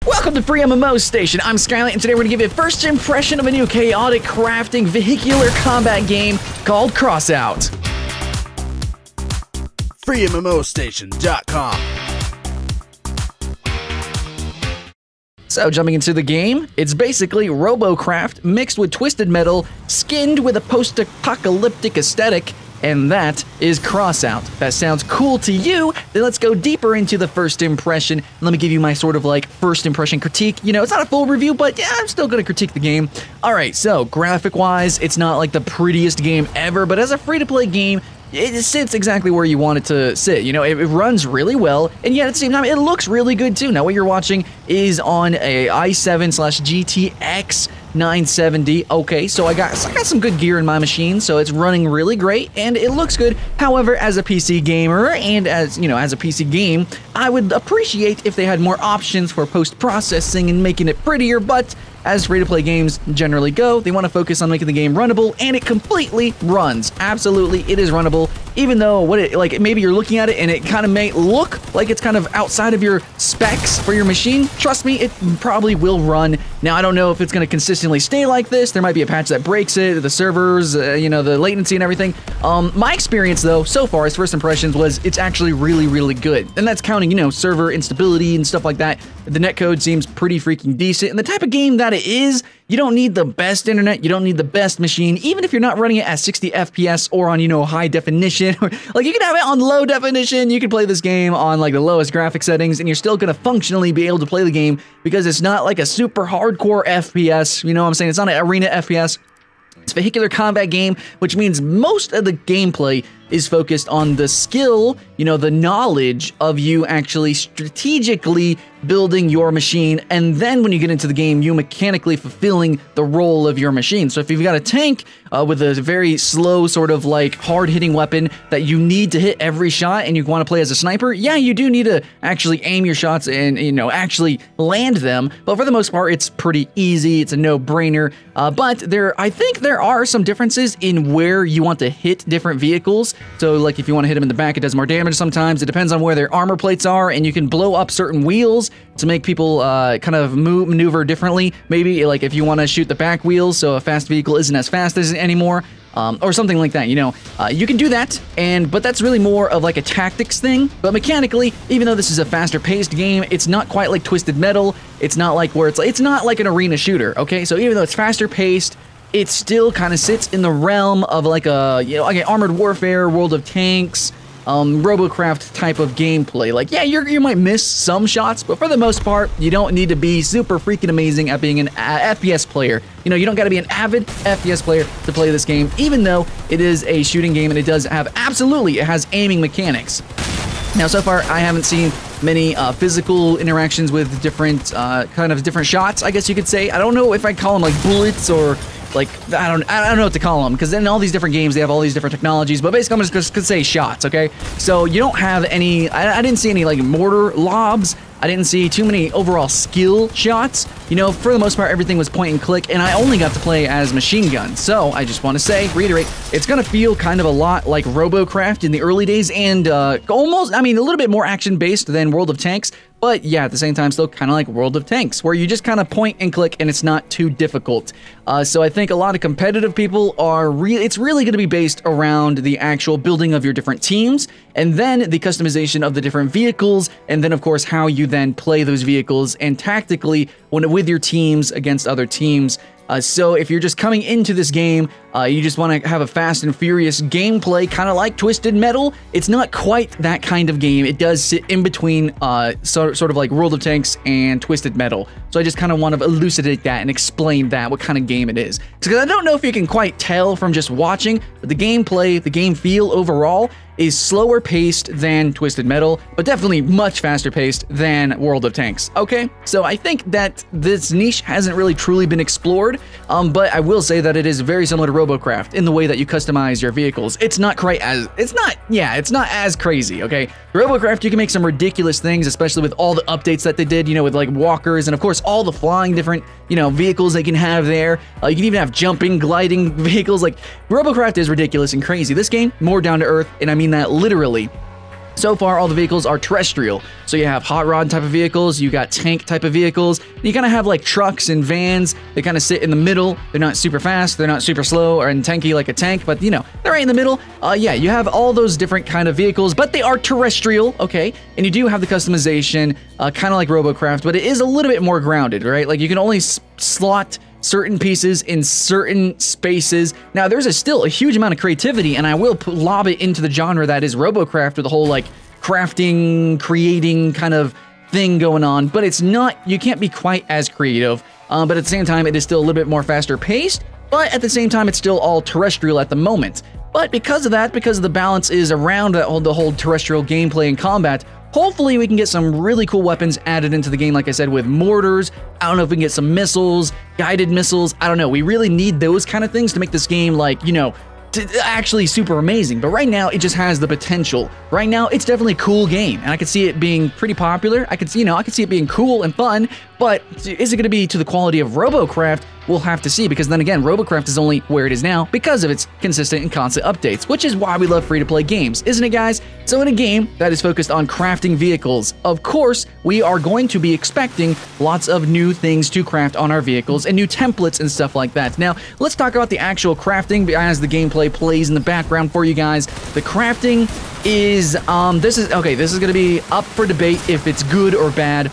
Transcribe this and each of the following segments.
Welcome to FreeMMOStation. I'm Skylight, and today we're going to give you a first impression of a new chaotic crafting vehicular combat game called Crossout. FreeMMOStation.com. So, jumping into the game, it's basically Robocraft mixed with Twisted Metal, skinned with a post-apocalyptic aesthetic, and that is Crossout. If that sounds cool to you, then let's go deeper into the first impression. Let me give you my sort of like first impression critique. You know, it's not a full review, but yeah, I'm still gonna critique the game. Alright, so graphic-wise, it's not like the prettiest game ever, but as a free-to-play game, it sits exactly where you want it to sit. You know, it runs really well, and yet at the same time, it looks really good too. Now, what you're watching is on a i7/GTX 970. Okay, so I got some good gear in my machine, so it's running really great, and it looks good. However, as a PC gamer, and as, you know, as a PC game, I would appreciate if they had more options for post-processing and making it prettier, but as free-to-play games generally go, they want to focus on making the game runnable, and it completely runs. Absolutely, it is runnable, even though maybe you're looking at it and it kind of may look like it's kind of outside of your specs for your machine. Trust me, it probably will run. Now, I don't know if it's going to consistently stay like this. There might be a patch that breaks it, the servers, you know, the latency and everything. My experience, though, so far, as first impressions, was it's actually really, really good. And that's counting, you know, server instability and stuff like that. The netcode seems pretty freaking decent, and the type of game that it is, you don't need the best internet, you don't need the best machine, even if you're not running it at 60 FPS or on, you know, high definition. Like, you can have it on low definition, you can play this game on, like, the lowest graphic settings, and you're still gonna functionally be able to play the game because it's not like a super hardcore FPS, you know what I'm saying? It's not an arena FPS. It's a vehicular combat game, which means most of the gameplay is focused on the skill, you know, the knowledge of you actually strategically building your machine, and then when you get into the game, you mechanically fulfilling the role of your machine. So if you've got a tank with a very slow, sort of like hard-hitting weapon that you need to hit every shot, and you want to play as a sniper, yeah, you do need to actually aim your shots and, you know, actually land them, but for the most part, it's pretty easy, it's a no-brainer, but I think there are some differences in where you want to hit different vehicles. So, like, if you want to hit them in the back, it does more damage sometimes. It depends on where their armor plates are, and you can blow up certain wheels to make people kind of maneuver differently. Maybe, like, if you want to shoot the back wheels so a fast vehicle isn't as fast as anymore, or something like that, you know. You can do that, but that's really more of, like, a tactics thing. But mechanically, even though this is a faster-paced game, it's not quite like Twisted Metal. It's not like where it's not like an arena shooter, okay? So even though it's faster-paced, it still kind of sits in the realm of like a, you know, like an Armored Warfare, World of Tanks, Robocraft type of gameplay. Like, yeah, you might miss some shots, but for the most part, you don't need to be super freaking amazing at being an FPS player. You know, you don't got to be an avid FPS player to play this game, even though it is a shooting game and it does have, absolutely, it has aiming mechanics. Now, so far, I haven't seen many physical interactions with different, kind of different shots, I guess you could say. I don't know if I'd call them like bullets or like, I don't know what to call them, because in all these different games, they have all these different technologies, but basically, I'm just gonna say shots, okay? So, you don't have any, I didn't see any, like, mortar lobs. I didn't see too many overall skill shots. You know, for the most part, everything was point and click, and I only got to play as machine guns. So, I just want to say, reiterate, it's gonna feel kind of a lot like Robocraft in the early days, and almost, I mean, a little bit more action-based than World of Tanks, but yeah, at the same time, still kind of like World of Tanks, where you just kind of point and click, and it's not too difficult. So I think a lot of competitive people are it's really going to be based around the actual building of your different teams, and then the customization of the different vehicles, and then, of course, how you then play those vehicles, and tactically, with your teams against other teams. So if you're just coming into this game, you just want to have a fast and furious gameplay, kind of like Twisted Metal, it's not quite that kind of game. It does sit in between sort of like World of Tanks and Twisted Metal. So I just kind of want to elucidate that and explain that, what kind of game it is. Because I don't know if you can quite tell from just watching, but the gameplay, the game feel overall, is slower paced than Twisted Metal, but definitely much faster paced than World of Tanks. Okay, so I think that this niche hasn't really truly been explored, but I will say that it is very similar to Robocraft in the way that you customize your vehicles. It's not quite as, it's not as crazy, okay? Robocraft, you can make some ridiculous things, especially with all the updates that they did, you know, with like walkers and of course all the flying different, you know, vehicles they can have there. You can even have jumping, gliding vehicles. Like, Robocraft is ridiculous and crazy. This game, more down to earth, and I mean that literally. So far, all the vehicles are terrestrial. So you have hot rod type of vehicles, you got tank type of vehicles, you kind of have like trucks and vans. They kind of sit in the middle. They're not super fast, they're not super slow or tanky like a tank, but you know, they're right in the middle. Yeah, you have all those different kind of vehicles, but they are terrestrial, okay? And you do have the customization, kind of like Robocraft, but it is a little bit more grounded, right? Like you can only slot certain pieces in certain spaces. Now, there's still a huge amount of creativity, and I will lob it into the genre that is Robocraft with the whole, like, crafting, creating kind of thing going on, but it's not, you can't be quite as creative, but at the same time, it is still a little bit more faster paced, but at the same time, it's still all terrestrial at the moment. But because of that, because the balance is around the whole terrestrial gameplay and combat, hopefully we can get some really cool weapons added into the game, like I said, with mortars. I don't know if we can get some missiles, guided missiles. I don't know. We really need those kind of things to make this game, like, you know, actually super amazing. But right now, it just has the potential. Right now, it's definitely a cool game, and I could see it being pretty popular. I could see it being cool and fun, but is it going to be to the quality of Robocraft? We'll have to see, because then again, Robocraft is only where it is now because of its consistent and constant updates, which is why we love free-to-play games, isn't it, guys? So in a game that is focused on crafting vehicles, of course, we are going to be expecting lots of new things to craft on our vehicles and new templates and stuff like that. Now, let's talk about the actual crafting as the gameplay plays in the background for you guys. The crafting is, this is going to be up for debate if it's good or bad.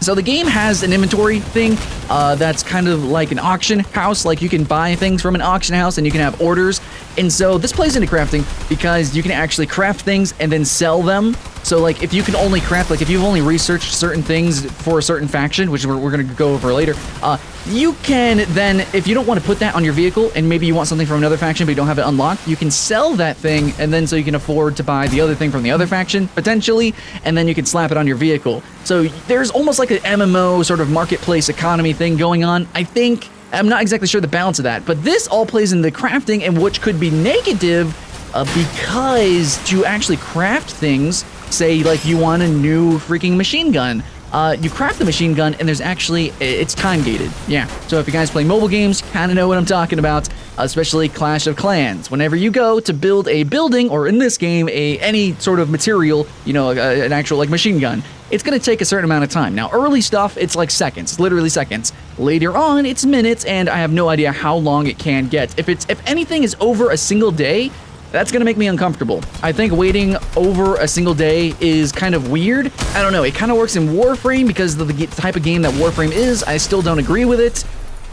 So the game has an inventory thing that's kind of like an auction house. Like you can buy things from an auction house and you can have orders. And so this plays into crafting because you can actually craft things and then sell them. So like if you can only craft, like if you've only researched certain things for a certain faction, which we're going to go over later, you can then, if you don't want to put that on your vehicle and maybe you want something from another faction but you don't have it unlocked, you can sell that thing and then so you can afford to buy the other thing from the other faction potentially, and then you can slap it on your vehicle. So there's almost like an MMO sort of marketplace economy thing going on, I think. I'm not exactly sure the balance of that, but this all plays into crafting, and which could be negative because to actually craft things, say like you want a new freaking machine gun, you craft the machine gun and there's actually, it's time gated. Yeah, so if you guys play mobile games, you kind of know what I'm talking about, especially Clash of Clans. Whenever you go to build a building, or in this game, any sort of material, you know, an actual like machine gun, it's going to take a certain amount of time. Now, early stuff, it's like seconds, literally seconds. Later on, it's minutes, and I have no idea how long it can get. If anything is over a single day, that's going to make me uncomfortable. I think waiting over a single day is kind of weird. I don't know, it kind of works in Warframe because of the type of game that Warframe is. I still don't agree with it.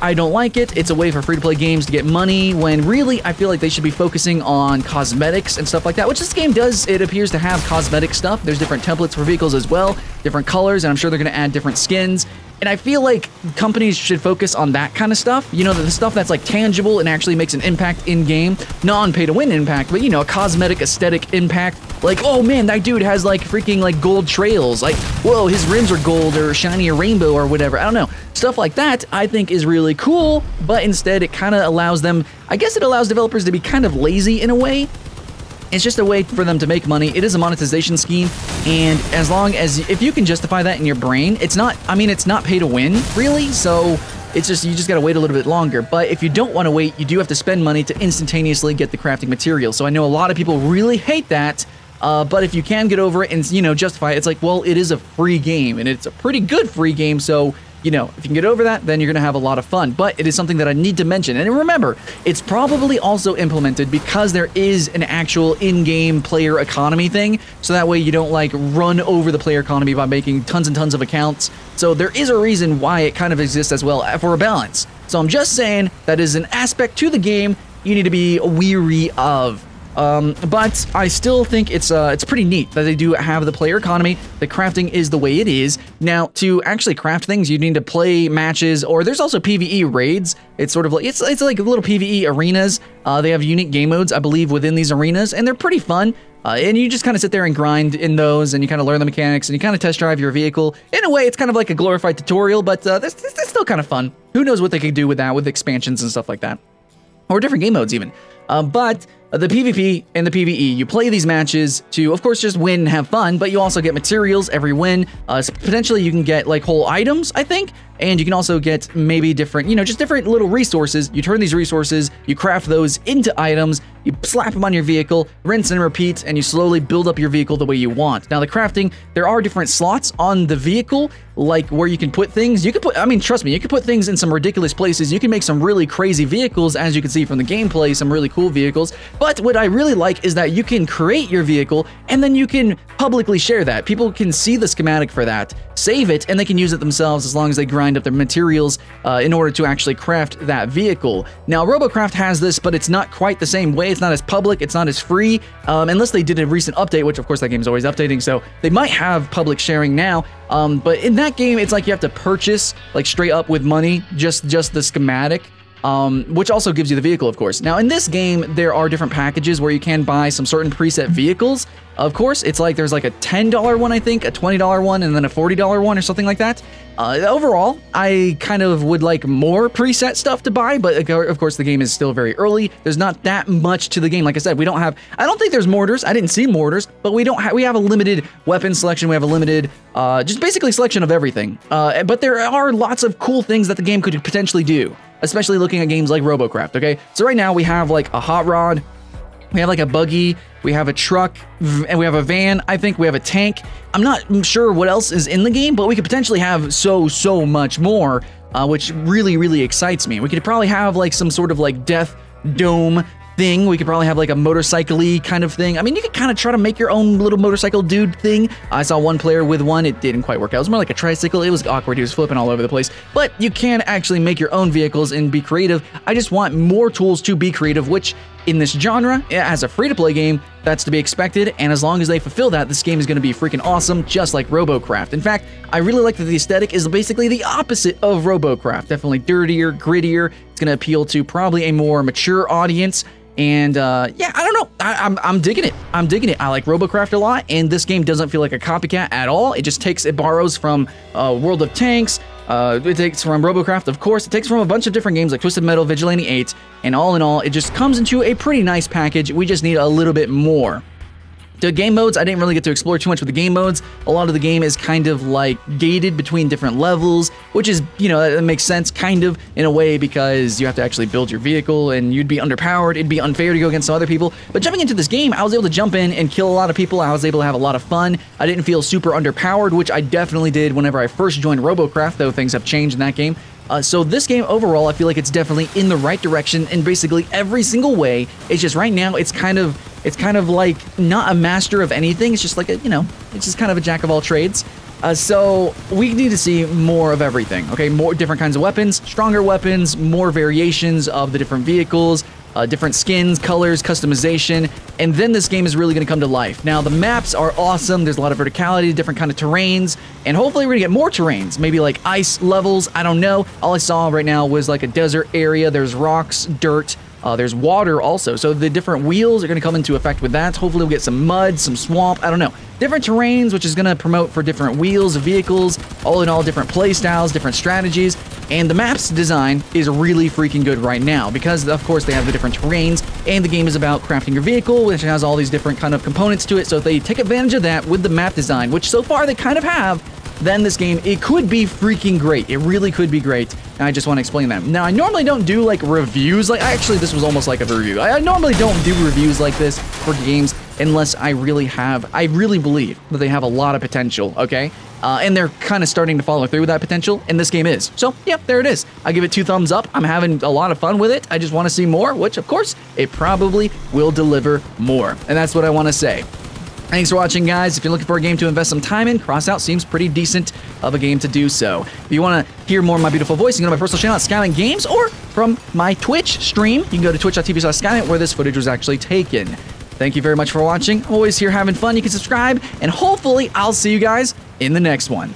I don't like it. It's a way for free-to-play games to get money when really I feel like they should be focusing on cosmetics and stuff like that, which this game does. It appears to have cosmetic stuff. There's different templates for vehicles as well, different colors, and I'm sure they're going to add different skins. And I feel like companies should focus on that kind of stuff. You know, the stuff that's like tangible and actually makes an impact in-game. Non-pay-to-win impact, but you know, a cosmetic aesthetic impact. Like, oh man, that dude has like freaking like gold trails. Like, whoa, his rims are gold or shiny or rainbow or whatever. I don't know. Stuff like that I think is really cool, but instead it kind of allows them, I guess it allows developers to be kind of lazy in a way. It's just a way for them to make money. It is a monetization scheme, and as long as, if you can justify that in your brain, it's not, I mean, it's not pay to win, really, so it's just, you just gotta wait a little bit longer. But if you don't want to wait, you do have to spend money to instantaneously get the crafting material. So I know a lot of people really hate that, but if you can get over it and, you know, justify it, it's like, well, it is a free game, and it's a pretty good free game, so you know, if you can get over that, then you're going to have a lot of fun. But it is something that I need to mention. And remember, it's probably also implemented because there is an actual in-game player economy thing. So that way you don't, like, run over the player economy by making tons and tons of accounts. So there is a reason why it kind of exists as well for a balance. So I'm just saying that is an aspect to the game you need to be weary of. But I still think it's pretty neat that they do have the player economy. The crafting is the way it is. Now, to actually craft things, you need to play matches, or there's also Pve Raids. It's sort of like, it's like little Pve arenas. They have unique game modes, I believe, within these arenas, and they're pretty fun. And you just kind of sit there and grind in those, and you kind of learn the mechanics, and you kind of test drive your vehicle. In a way, it's kind of like a glorified tutorial, but that's still kind of fun. Who knows what they could do with that, with expansions and stuff like that. Or different game modes, even. But the PvP and the PvE, you play these matches to, of course, just win and have fun, but you also get materials every win. Potentially, you can get, like, whole items, I think, and you can also get maybe different, you know, just different little resources. You turn these resources, you craft those into items, you slap them on your vehicle, rinse and repeat, and you slowly build up your vehicle the way you want. Now, the crafting, there are different slots on the vehicle, like where you can put things. You can put, I mean, trust me, you can put things in some ridiculous places. You can make some really crazy vehicles, as you can see from the gameplay, some really cool vehicles. But what I really like is that you can create your vehicle, and then you can publicly share that. People can see the schematic for that, save it, and they can use it themselves as long as they grind up their materials in order to actually craft that vehicle. Now, Robocraft has this, but it's not quite the same way. It's not as public, it's not as free, unless they did a recent update, which of course that game is always updating, so they might have public sharing now. But in that game, it's like you have to purchase, like straight up with money, just the schematic. Which also gives you the vehicle, of course. Now, in this game, there are different packages where you can buy some certain preset vehicles. Of course, it's like there's like a $10 one, I think, a $20 one, and then a $40 one or something like that. Overall, I kind of would like more preset stuff to buy, but of course, the game is still very early. There's not that much to the game. Like I said, we don't have, I don't think there's mortars. I didn't see mortars, but we have a limited weapon selection. We have a limited, just basically selection of everything. But there are lots of cool things that the game could potentially do, especially looking at games like Robocraft, okay? So right now we have like a hot rod, we have like a buggy, we have a truck, and we have a van. I think we have a tank. I'm not sure what else is in the game, but we could potentially have so much more, which really excites me. We could probably have like some sort of like death dome thing. We could probably have like a motorcycle-y kind of thing. I mean, you could kind of try to make your own little motorcycle dude thing. I saw one player with one. It didn't quite work out. It was more like a tricycle. It was awkward. He was flipping all over the place. But you can actually make your own vehicles and be creative. I just want more tools to be creative, which in this genre, as a free-to-play game, that's to be expected, and as long as they fulfill that, this game is going to be freaking awesome, just like Robocraft. In fact, I really like that the aesthetic is basically the opposite of Robocraft. Definitely dirtier, grittier. It's going to appeal to probably a more mature audience. And yeah, I don't know. I'm digging it. I'm digging it. I like Robocraft a lot, and this game doesn't feel like a copycat at all. It just borrows from World of Tanks. It takes from Robocraft, of course. It takes from a bunch of different games like Twisted Metal, Vigilante 8, and all in all, it just comes into a pretty nice package. We just need a little bit more. The game modes, I didn't really get to explore too much with the game modes. A lot of the game is kind of like gated between different levels, which is, you know, that makes sense kind of in a way because you have to actually build your vehicle and you'd be underpowered. It'd be unfair to go against some other people. But jumping into this game, I was able to jump in and kill a lot of people. I was able to have a lot of fun. I didn't feel super underpowered, which I definitely did whenever I first joined Robocraft, though things have changed in that game. So this game overall, I feel like it's definitely in the right direction in basically every single way. It's just right now, it's kind of like not a master of anything. It's just like a, you know, it's just kind of a jack of all trades. So we need to see more of everything, okay? More different kinds of weapons, stronger weapons, more variations of the different vehicles, different skins, colors, customization, and then this game is really going to come to life. Now, the maps are awesome. There's a lot of verticality, different kind of terrains, and hopefully we're going to get more terrains, maybe like ice levels. I don't know. All I saw right now was like a desert area. There's rocks, dirt, there's water also, so the different wheels are going to come into effect with that. Hopefully we'll get some mud, some swamp, I don't know. Different terrains, which is going to promote for different wheels, vehicles, all in all different play styles, different strategies, and the map's design is really freaking good right now because, of course, they have the different terrains, and the game is about crafting your vehicle, which has all these different kind of components to it, so if they take advantage of that with the map design, which so far they kind of have, then this game, it could be freaking great. It really could be great. And I just want to explain that. Now, I normally don't do like reviews. Like, actually, this was almost like a review. I normally don't do reviews like this for games unless I really believe that they have a lot of potential, okay? And they're kind of starting to follow through with that potential, and this game is. So, yeah, there it is. I give it 2 thumbs up. I'm having a lot of fun with it. I just want to see more, which, of course, it probably will deliver more. And that's what I want to say. Thanks for watching, guys. If you're looking for a game to invest some time in, Crossout seems pretty decent of a game to do so. If you want to hear more of my beautiful voice, you can go to my personal channel at Skyline Games, or from my Twitch stream, you can go to twitch.tv/Skyline, where this footage was actually taken. Thank you very much for watching. I'm always here having fun. You can subscribe, and hopefully I'll see you guys in the next one.